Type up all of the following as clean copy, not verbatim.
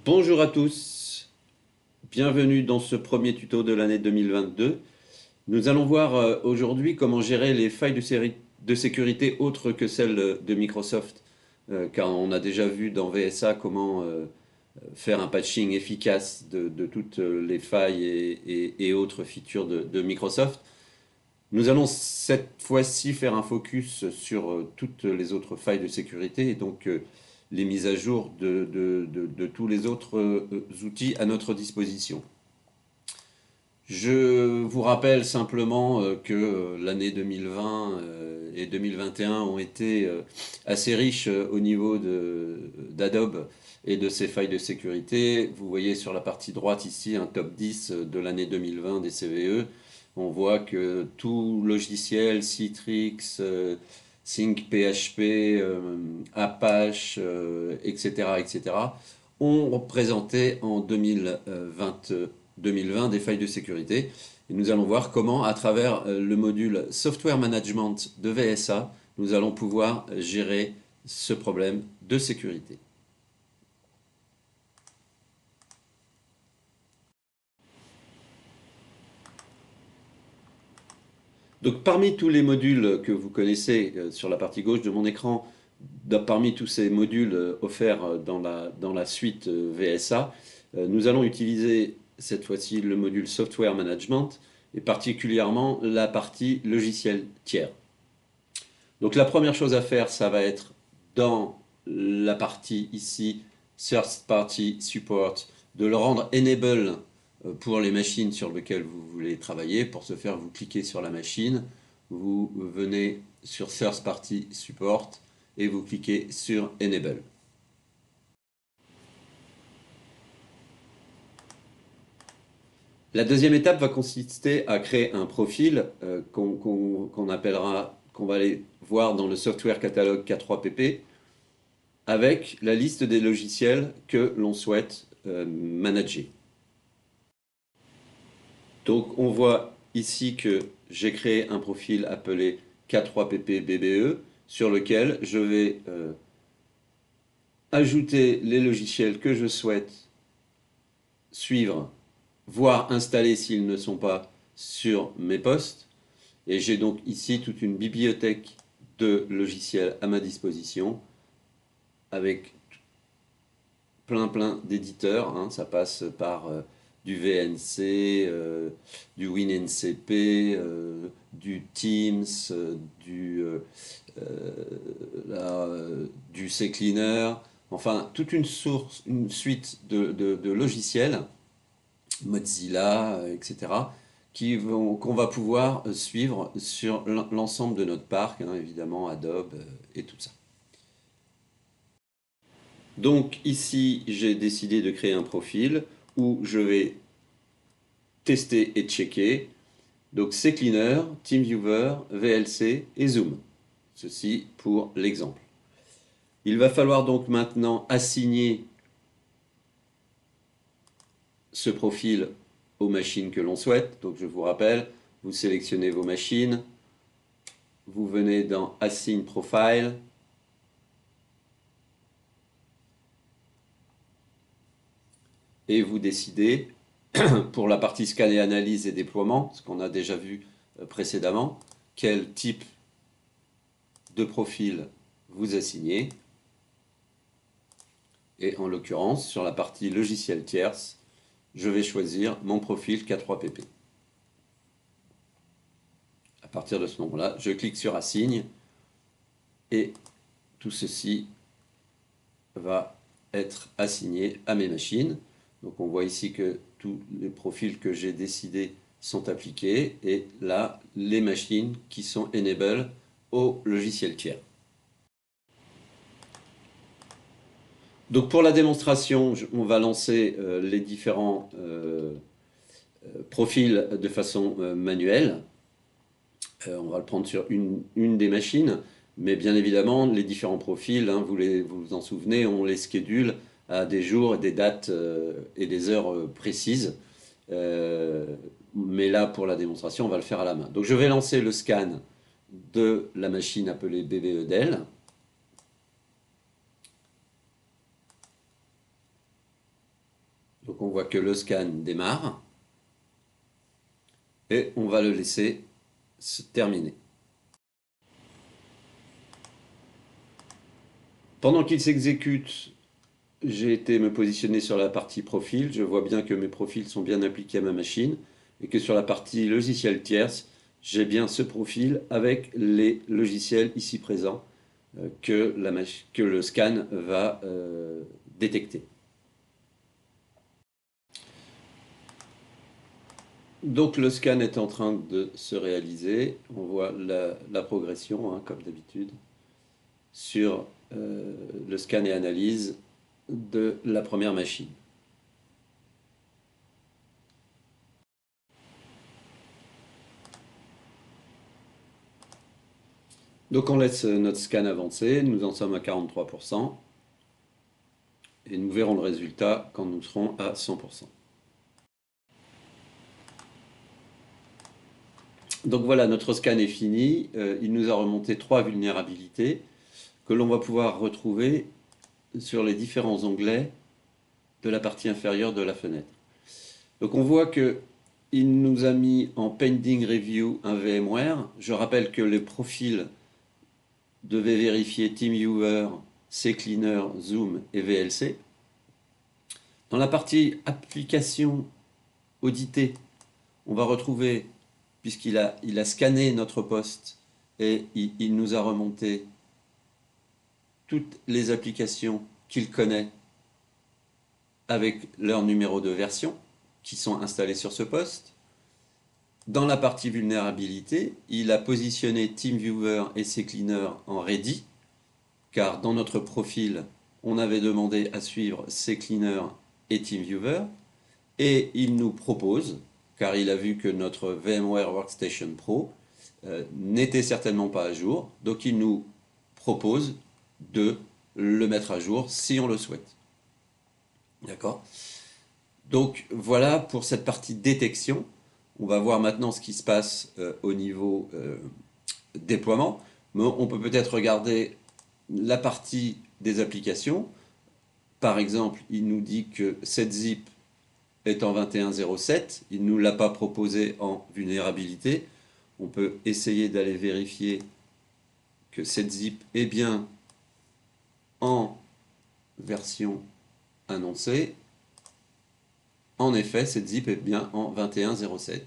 Bonjour à tous, bienvenue dans ce premier tuto de l'année 2022. Nous allons voir aujourd'hui comment gérer les failles de sécurité autres que celles de Microsoft, car on a déjà vu dans VSA comment faire un patching efficace de toutes les failles et autres features de Microsoft. Nous allons cette fois-ci faire un focus sur toutes les autres failles de sécurité et donc les mises à jour de tous les autres outils à notre disposition. Je vous rappelle simplement que l'année 2020 et 2021 ont été assez riches au niveau d'Adobe et de ses failles de sécurité. Vous voyez sur la partie droite ici un top 10 de l'année 2020 des CVE. On voit que tout logiciel, Citrix, SyncPHP, Apache, etc., etc., ont présenté en 2020 des failles de sécurité. Et nous allons voir comment, à travers le module Software Management de VSA, nous allons pouvoir gérer ce problème de sécurité. Donc parmi tous les modules que vous connaissez sur la partie gauche de mon écran, parmi tous ces modules offerts dans la suite VSA, nous allons utiliser cette fois-ci le module Software Management et particulièrement la partie logiciel tiers. Donc la première chose à faire, ça va être dans la partie ici, Third Party Support, de le rendre Enable pour les machines sur lesquelles vous voulez travailler. Pour ce faire, vous cliquez sur la machine, vous venez sur Third Party Support et vous cliquez sur Enable. La deuxième étape va consister à créer un profil qu'on appellera, qu'on va aller voir dans le software catalogue K3PP avec la liste des logiciels que l'on souhaite manager. Donc on voit ici que j'ai créé un profil appelé K3PP BBE sur lequel je vais ajouter les logiciels que je souhaite suivre, voire installer s'ils ne sont pas sur mes postes. Et j'ai donc ici toute une bibliothèque de logiciels à ma disposition avec plein d'éditeurs. Hein. Ça passe par du VNC, du WinNCP, du Teams, du CCleaner, enfin toute une suite de logiciels, Mozilla, etc., qu'on va pouvoir suivre sur l'ensemble de notre parc, hein, évidemment Adobe et tout ça. Donc ici, j'ai décidé de créer un profil où je vais tester et checker. Donc CCleaner, TeamViewer, VLC et Zoom. Ceci pour l'exemple. Il va falloir donc maintenant assigner ce profil aux machines que l'on souhaite. Donc je vous rappelle, vous sélectionnez vos machines, vous venez dans Assign Profile, et vous décidez, pour la partie scan et analyse et déploiement, ce qu'on a déjà vu précédemment, quel type de profil vous assignez. Et en l'occurrence, sur la partie logiciel tierce, je vais choisir mon profil K3PP. À partir de ce moment-là, je clique sur Assign et tout ceci va être assigné à mes machines. Donc on voit ici que tous les profils que j'ai décidés sont appliqués et là, les machines qui sont enable au logiciel tiers. Donc pour la démonstration, on va lancer les différents profils de façon manuelle. On va le prendre sur une des machines, mais bien évidemment, les différents profils, hein, vous vous en souvenez, on les schedule à des jours, des dates et des heures précises. Mais là, pour la démonstration, on va le faire à la main. Donc je vais lancer le scan de la machine appelée BBE Dell. Donc on voit que le scan démarre et on va le laisser se terminer. Pendant qu'il s'exécute, j'ai été me positionner sur la partie profil. Je vois bien que mes profils sont bien appliqués à ma machine et que sur la partie logiciel tierce, j'ai bien ce profil avec les logiciels ici présents que le scan va détecter. Donc le scan est en train de se réaliser. On voit la progression, hein, comme d'habitude, sur le scan et analyse de la première machine. Donc on laisse notre scan avancer, nous en sommes à 43%, et nous verrons le résultat quand nous serons à 100%. Donc voilà, notre scan est fini, il nous a remonté 3 vulnérabilités que l'on va pouvoir retrouver sur les différents onglets de la partie inférieure de la fenêtre. Donc on voit que il nous a mis en pending review un VMware. Je rappelle que les profils devaient vérifier TeamViewer, CCleaner, Zoom et VLC. Dans la partie application auditée, on va retrouver, puisqu'il a scanné notre poste et il nous a remonté toutes les applications qu'il connaît avec leur numéro de version qui sont installés sur ce poste. Dans la partie vulnérabilité, il a positionné TeamViewer et CCleaner en ready, car dans notre profil, on avait demandé à suivre CCleaner et TeamViewer, et il nous propose, car il a vu que notre VMware Workstation Pro n'était certainement pas à jour, donc il nous propose de le mettre à jour si on le souhaite. D'accord? Donc voilà pour cette partie détection. On va voir maintenant ce qui se passe au niveau déploiement. Mais on peut peut-être regarder la partie des applications. Par exemple, il nous dit que cette zip est en 21.07. Il ne nous l'a pas proposé en vulnérabilité. On peut essayer d'aller vérifier que cette zip est bien en version annoncée. En effet, cette zip est bien en 21.07.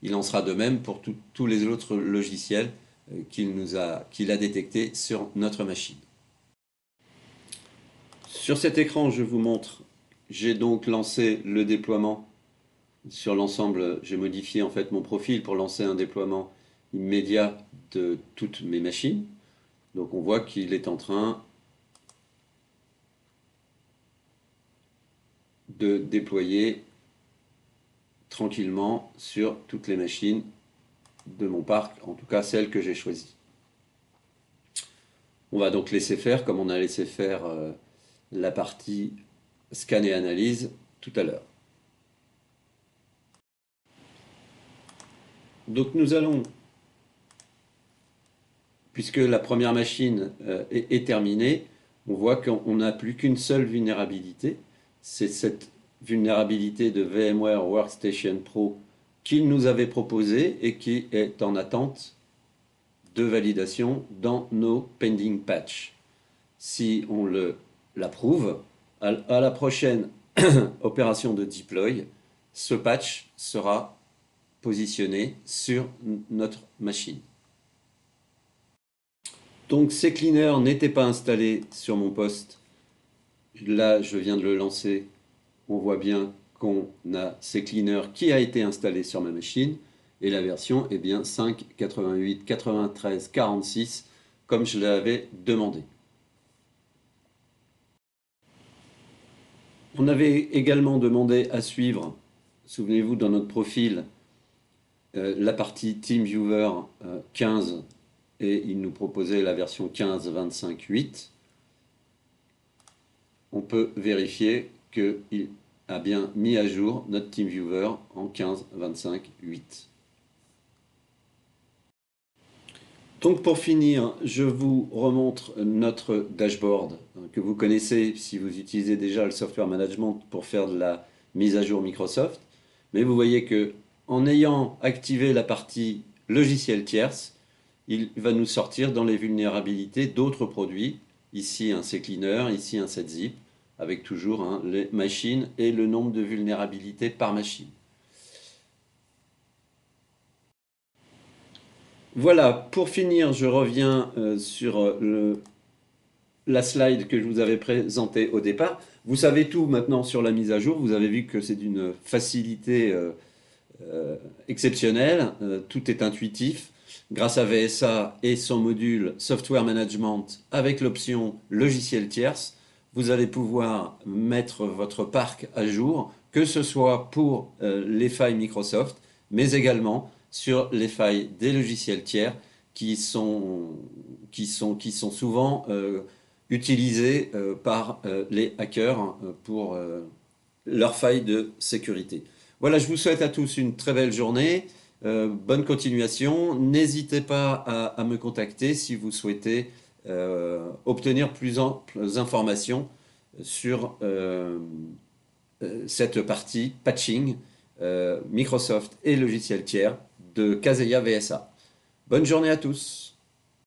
Il en sera de même pour tous les autres logiciels qu'il a détectés sur notre machine. Sur cet écran, je vous montre, j'ai donc lancé le déploiement sur l'ensemble. J'ai modifié en fait mon profil pour lancer un déploiement immédiat de toutes mes machines. Donc on voit qu'il est en train de déployer tranquillement sur toutes les machines de mon parc, en tout cas celles que j'ai choisies. On va donc laisser faire comme on a laissé faire la partie scan et analyse tout à l'heure. Donc nous allons, puisque la première machine est terminée, on voit qu'on n'a plus qu'une seule vulnérabilité, c'est cette vulnérabilité de VMware Workstation Pro qu'il nous avait proposée et qui est en attente de validation dans nos pending patch. Si on l'approuve, à la prochaine opération de deploy, ce patch sera positionné sur notre machine. Donc CCleaner n'était pas installé sur mon poste. Là, je viens de le lancer. On voit bien qu'on a CCleaner qui a été installé sur ma machine. Et la version est bien 5.88.93.46 comme je l'avais demandé. On avait également demandé à suivre, souvenez-vous dans notre profil, la partie TeamViewer 15 et il nous proposait la version 15.25.8. On peut vérifier qu'il a bien mis à jour notre TeamViewer en 15.25.8. Donc pour finir, je vous remontre notre dashboard que vous connaissez si vous utilisez déjà le software management pour faire de la mise à jour Microsoft. Mais vous voyez que en ayant activé la partie logiciel tierce, il va nous sortir dans les vulnérabilités d'autres produits. Ici un CCleaner, ici un setzip, avec toujours hein, les machines et le nombre de vulnérabilités par machine. Voilà, pour finir, je reviens sur la slide que je vous avais présentée au départ. Vous savez tout maintenant sur la mise à jour. Vous avez vu que c'est d'une facilité exceptionnelle. Tout est intuitif. Grâce à VSA et son module Software Management avec l'option logiciel tierce, vous allez pouvoir mettre votre parc à jour, que ce soit pour les failles Microsoft, mais également sur les failles des logiciels tiers qui sont souvent utilisés par les hackers pour leurs failles de sécurité. Voilà, je vous souhaite à tous une très belle journée, bonne continuation. N'hésitez pas à me contacter si vous souhaitez obtenir plus d'informations sur cette partie patching Microsoft et logiciel tiers de Kaseya VSA. Bonne journée à tous.